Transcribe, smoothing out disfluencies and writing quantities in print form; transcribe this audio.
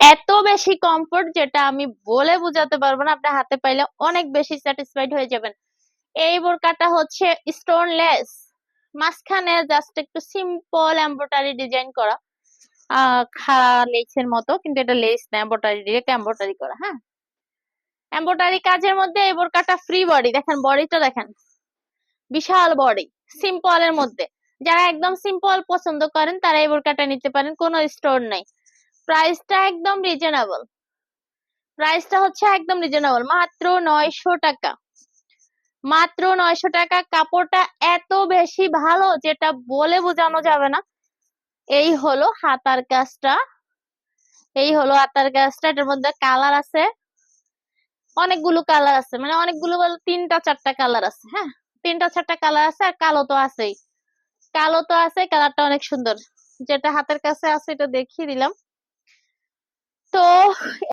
এত বেশি কমফোর্ট যেটা আমি বলে বোঝাতে পারবো না, আপনি হাতে পাইলে অনেক বেশি স্যাটিসফাইড হয়ে যাবেন। এই বোরকাটা হচ্ছে স্টোনলেস, মাঝখানে জাস্ট একটু সিম্পল এমব্রয়ডারি ডিজাইন করা, খাড়া লেসের মতো, কিন্তু এটা লেস না, এমব্রয়ডারি, ডিরেক্ট এমব্রয়ডারি করা। হ্যাঁ, এমব্রয়ডারি কাজের মধ্যে এই বোরকাটা ফ্রি বডি, দেখেন বডিটা দেখেন, বিশাল বডি, সিম্পল এর মধ্যে। যারা একদম সিম্পল পছন্দ করেন তারা এই বোরকাটা নিতে পারেন, কোনো স্টোর নাই। প্রাইসটা একদম রিজনেবল, প্রাইসটা হচ্ছে একদম রিজনেবল, মাত্র 900 টাকা। মাত্র 900 টাকা। কাপড়টা এত বেশি ভালো যেটা বলে বোঝানো যাবে না। এই হলো হাতার কাজটা, এই হলো হাতার কাজটা। এটার মধ্যে কালার আছে, অনেকগুলো কালার আছে, মানে অনেকগুলো বলে 3টা 4টা কালার আছে। হ্যাঁ, 3টা 4টা কালার আছে, আর কালো তো আছেই। কালো তো আছে, কালারটা অনেক সুন্দর। যেটা হাতের কাছে আছে এটা দেখিয়ে দিলাম। তো